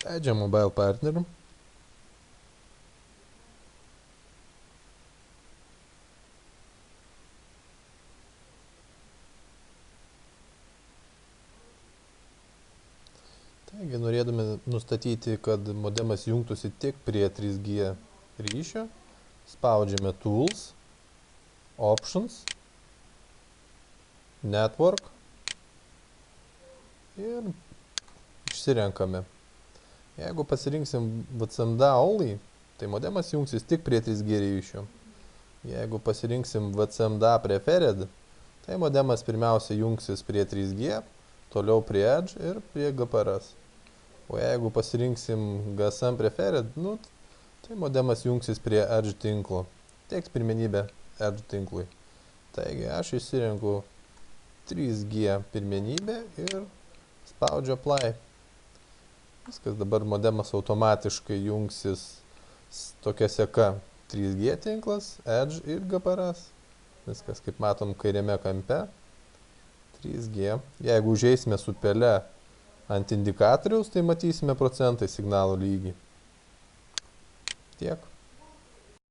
Leidžiam Mobile Partner. Taigi, norėdami nustatyti, kad modemas jungtųsi tik prie 3G ryšio, spaudžiame Tools, Options, Network ir išsirenkame. Jeigu pasirinksim VCMD only, tai modemas jungsis tik prie 3G ryšio. Jeigu pasirinksim VCMD Preferred, tai modemas pirmiausia jungsis prie 3G, toliau prie Edge ir prie GPRS. O jeigu pasirinksim GSM Preferred, tai modemas jungsis prie Edge tinklo. Teiks pirmenybę Edge tinklui. Taigi aš išsirenku 3G pirmenybę ir spaudžiu Apply. Viskas, dabar modemas automatiškai jungsis tokia seka 3G tinklas, Edge ir GPRS. Viskas, kaip matom, kairiame kampe 3G. Jeigu užeisime su pele ant indikatoriaus, tai matysime procentai signalo lygį. Tiek.